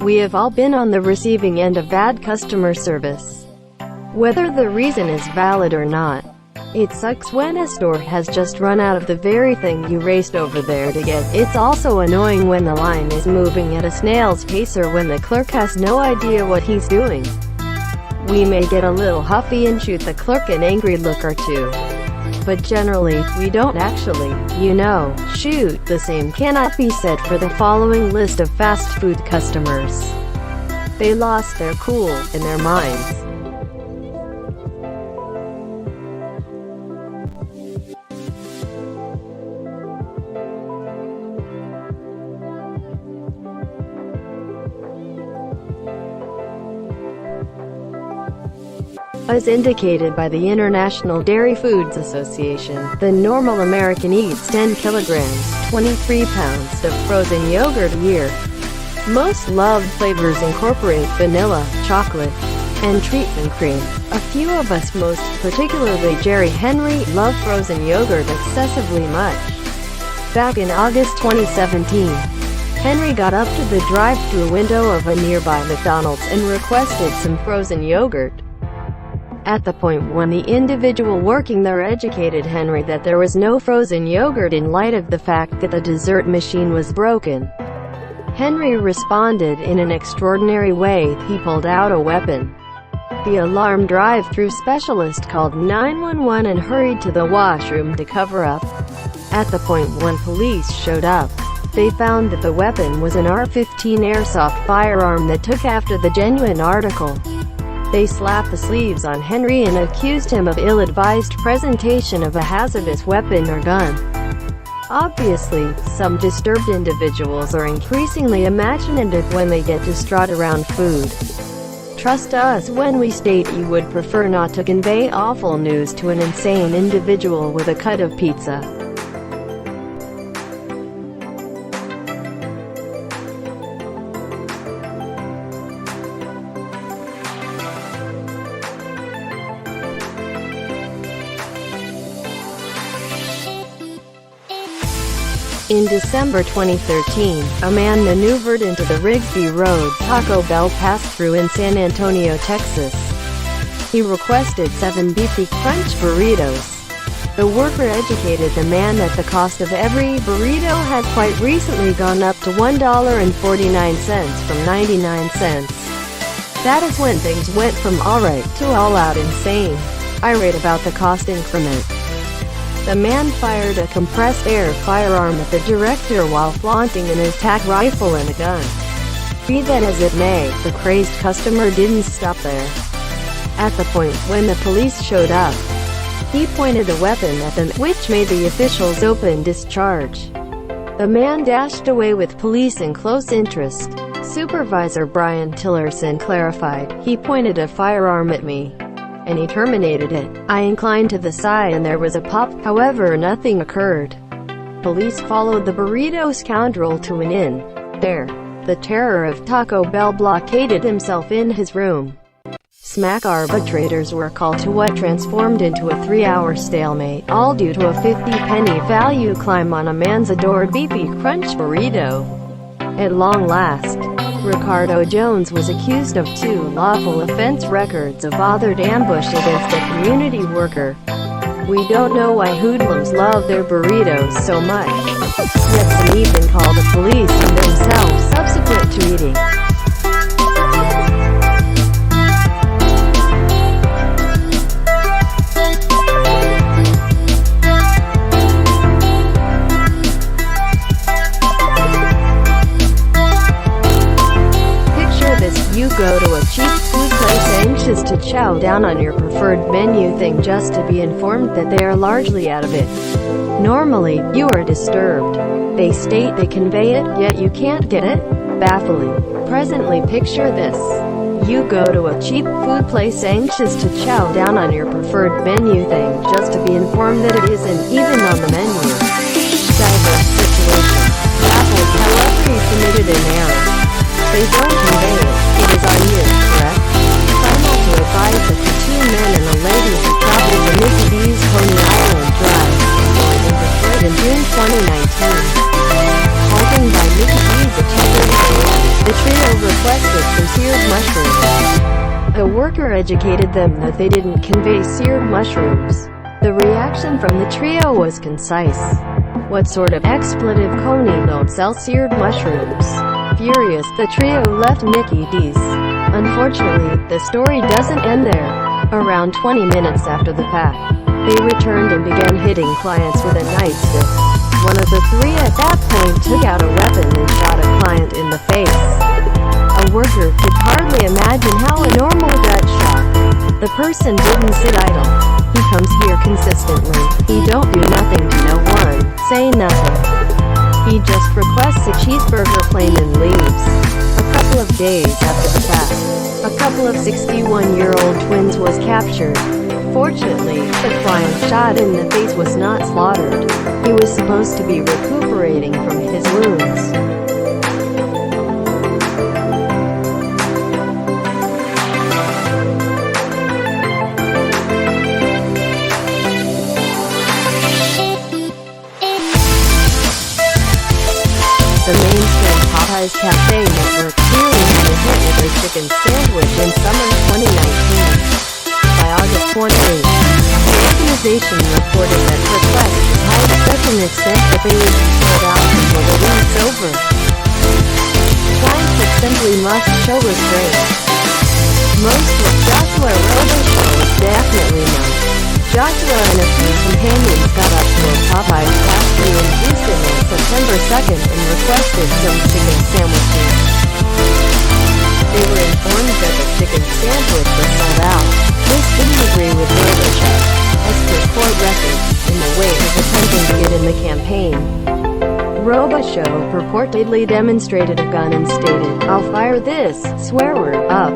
We have all been on the receiving end of bad customer service. Whether the reason is valid or not, it sucks when a store has just run out of the very thing you raced over there to get. It's also annoying when the line is moving at a snail's pace or when the clerk has no idea what he's doing. We may get a little huffy and shoot the clerk an angry look or two. But generally, we don't actually, shoot. The same cannot be said for the following list of fast food customers. They lost their cool, in their minds. As indicated by the International Dairy Foods Association, the normal American eats 10 kilograms, 23 pounds of frozen yogurt a year. Most loved flavors incorporate vanilla, chocolate, and treatment cream. A few of us, most particularly Jerry Henry, love frozen yogurt excessively much. Back in August 2017, Henry got up to the drive-thru window of a nearby McDonald's and requested some frozen yogurt. At the point when the individual working there educated Henry that there was no frozen yogurt in light of the fact that the dessert machine was broken, Henry responded in an extraordinary way. He pulled out a weapon. The alarmed drive-thru specialist called 911 and hurried to the washroom to cover up. At the point when police showed up, they found that the weapon was an AR-15 airsoft firearm that took after the genuine article. They slapped the sleeves on Henry and accused him of ill-advised presentation of a hazardous weapon or gun. Obviously, some disturbed individuals are increasingly imaginative when they get distraught around food. Trust us when we state you would prefer not to convey awful news to an insane individual with a cut of pizza. In December 2013, a man maneuvered into the Rigsby Road Taco Bell pass-through in San Antonio, Texas. He requested 7 beefy crunch burritos. The worker educated the man that the cost of every burrito had quite recently gone up to $1.49 from 99 cents. That is when things went from alright to all-out insane. Irate about the cost increment, the man fired a compressed air firearm at the director while flaunting an attack rifle and a gun. Be that as it may, the crazed customer didn't stop there. At the point when the police showed up, he pointed a weapon at them, which made the officials open discharge. The man dashed away with police in close interest. Supervisor Brian Tillerson clarified, "He pointed a firearm at me, and he terminated it. I inclined to the side and there was a pop, however nothing occurred." Police followed the burrito scoundrel to an inn. There, the terror of Taco Bell blockaded himself in his room. Smack arbitrators were called to what transformed into a 3-hour stalemate, all due to a 50-penny value climb on a man's adored beefy crunch burrito. At long last, Ricardo Jones was accused of 2 lawful offense records of bothered ambush against a community worker. We don't know why hoodlums love their burritos so much. Yet some even call the police on themselves subsequent to eating. You go to a cheap food place anxious to chow down on your preferred menu thing just to be informed that they are largely out of it. Normally, you are disturbed. They state they convey it, yet you can't get it? Baffling. Presently picture this. You go to a cheap food place anxious to chow down on your preferred menu thing just to be informed that it isn't even on the menu. Diverse situation. Baffled however you committed an error. They don't convey it. It is on you, correct? Final to advise that the 2 men and a lady who traveled the Mickey D's Coney Island Drive in Detroit in June 2019. Halting by Mickey D's at 2:30 a.m., the trio requested worker educated them that they didn't convey seared mushrooms. The reaction from the trio was concise. "What sort of expletive coney don't sell seared mushrooms?" Furious, the trio left Mickey D's. Unfortunately, the story doesn't end there. Around 20 minutes after the fact, they returned and began hitting clients with a nightstick. One of the three at that point took out a weapon and shot a client in the face. A worker could hardly imagine how a normal gut shot. The person didn't sit idle. "He comes here consistently. He don't do nothing to no one, say nothing. He just requests a cheeseburger plain and leaves." A couple of days after the fact, a couple of 61-year-old twins was captured. Fortunately, the client shot in the face was not slaughtered. He was supposed to be recuperating from his wounds. The mainstream Popeyes Cafe Network clearly had a hit with their chicken sandwich in summer 2019. By August 28, the organization reported that requests was high to such an extent that they would be sold out before the week's over. Clients that simply must show restraint. Most of Joshua Robichaux is definitely no. Joshua and a few companions got up to a Popeyes factory in Houston on September 2nd and requested some chicken sandwiches. They were informed that the chicken sandwich was sold out. This didn't agree with Robichaux, as per court records, in the wake of attempting to get in the campaign. Robichaux purportedly demonstrated a gun and stated, "I'll fire this swear word up."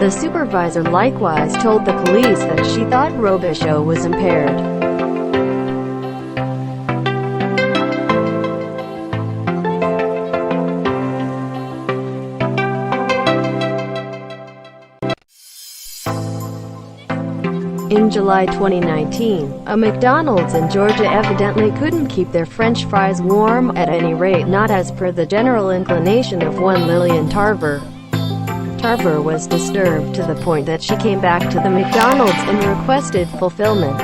The supervisor likewise told the police that she thought Robichaux was impaired. In July 2019, a McDonald's in Georgia evidently couldn't keep their French fries warm, at any rate not as per the general inclination of one Lillian Tarver. Tarver was disturbed to the point that she came back to the McDonald's and requested fulfillment.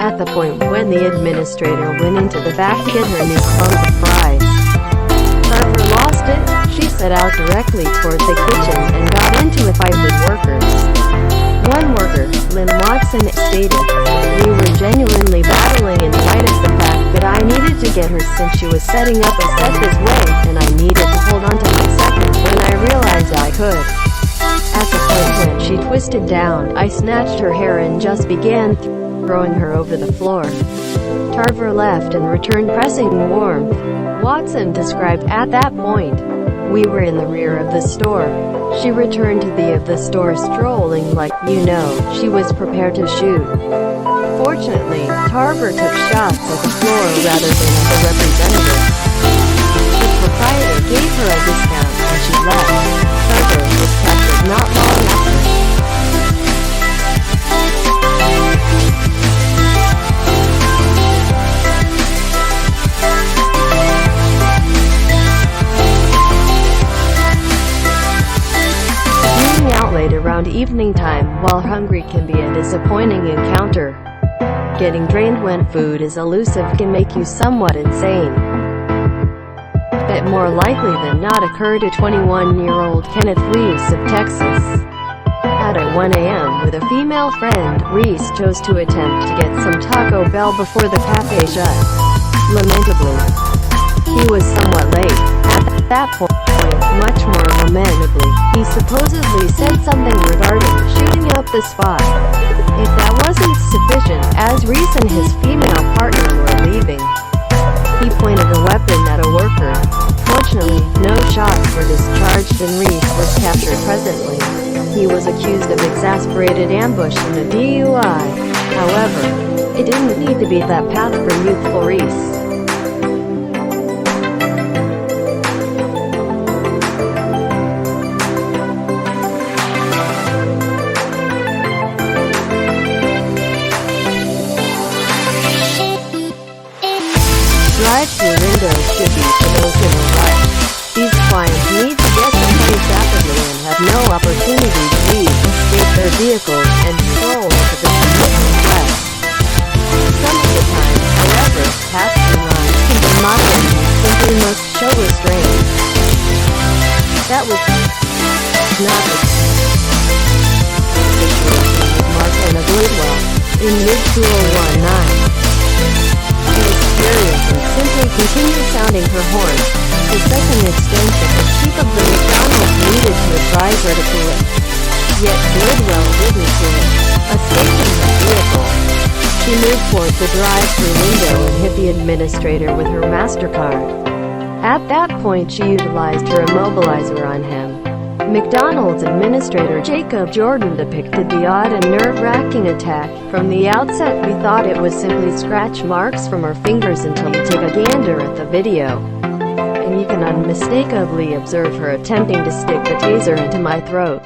At the point when the administrator went into the back to get her new clump of fries, Tarver lost it. She set out directly toward the kitchen and got into a fight with workers. One worker, Lynn Watson, stated, "We were genuinely battling in light of the fact that I needed to get her since she was setting up a set this way, and I needed to hold on to my second when I realized I could. At the point when she twisted down, I snatched her hair and just began throwing her over the floor." Tarver left and returned pressing warmth. Watson described, "At that point, we were in the rear of the store. She returned to the store strolling like, she was prepared to shoot." Fortunately, Tarver took shots at the floor rather than at the representative. The proprietor gave her a discount and she left. Tarver was captured not long after. Late around evening time while hungry can be a disappointing encounter. Getting drained when food is elusive can make you somewhat insane. It more likely than not occurred to 21-year-old Kenneth Reese of Texas. At 1 a.m. with a female friend, Reese chose to attempt to get some Taco Bell before the cafe shut. Lamentably, he was somewhat late. At that point, much more lamentably, he supposedly said something regarding shooting up the spot. If that wasn't sufficient, as Reese and his female partner were leaving, he pointed a weapon at a worker. Fortunately, no shots were discharged and Reese was captured presently. He was accused of exasperated ambush and a DUI. However, it didn't need to be that path for youthful Reese. Drive-through windows should be for those in a rush. These clients need to get someplace rapidly and have no opportunity to leave, escape their vehicles, and stroll into the commitment west. Some of the time, however, passing lines can be modern. You simply must show restraint. That was not the situation with Martina Glidwell in mid-2019. She was furious and simply continued sounding her horn, to such an extent that the chief of the McDonald's needed to advise her to cool it. Yet Glidwell didn't cool it. Escaping her vehicle, she moved towards the drive-thru window and hit the administrator with her MasterCard. At that point she utilized her immobilizer on him. McDonald's administrator Jacob Jordan depicted the odd and nerve-wracking attack. From the outset we thought it was simply scratch marks from her fingers until you take a gander at the video, and you can unmistakably observe her attempting to stick the taser into my throat.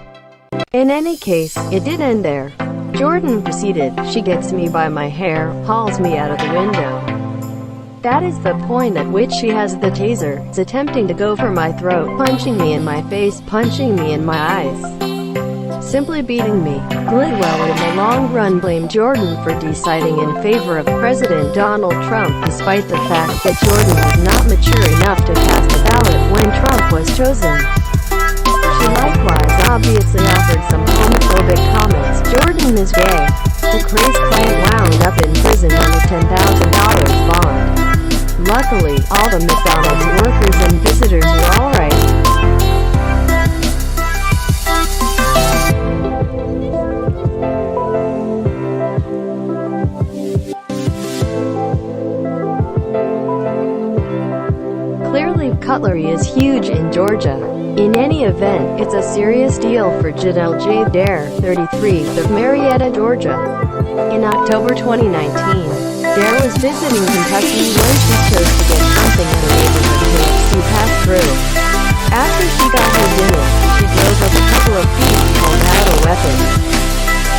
In any case, it did end there. Jordan proceeded, she gets me by my hair, hauls me out of the window. That is the point at which she has the taser, is attempting to go for my throat, punching me in my face, punching me in my eyes. Simply beating me. Glidwell in the long run blamed Jordan for deciding in favor of President Donald Trump, despite the fact that Jordan was not mature enough to cast a ballot when Trump was chosen. She likewise obviously offered some homophobic comments. Jordan is gay. The crazed client wound up in prison on a $10,000 bond. Luckily, all the McDonald's workers and visitors were alright. Clearly, cutlery is huge in Georgia. In any event, it's a serious deal for Janelle J. Dare, 33, of Marietta, Georgia. In October 2019, Dare was visiting Kentucky when she chose to get something at a neighborhood KFC pass-through. After she got her dinner, she drove up a couple of feet, pulled out a weapon,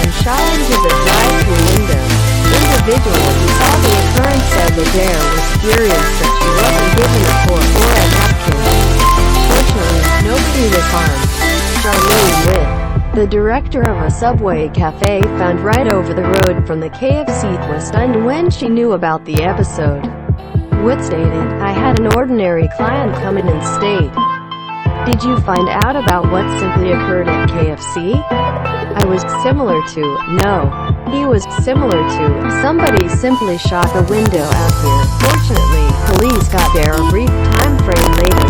and shot into the drive-thru window. Individuals who saw the occurrence said that Dare was furious that she wasn't given a fork or a napkin. Fortunately, nobody was harmed. Charlene Witt, the director of a Subway cafe found right over the road from the KFC, was stunned when she knew about the episode. Witt stated, "I had an ordinary client come in and stayed. Did you find out about what simply occurred at KFC? I was similar to, no. He was similar to, somebody simply shot the window out here. Fortunately, police got there a brief time frame later."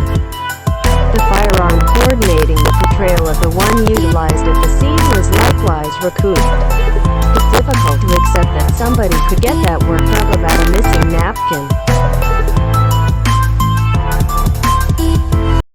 The firearm coordinating the portrayal of the one utilized at the scene was likewise recouped. It's difficult to accept that somebody could get that worked up about a missing napkin.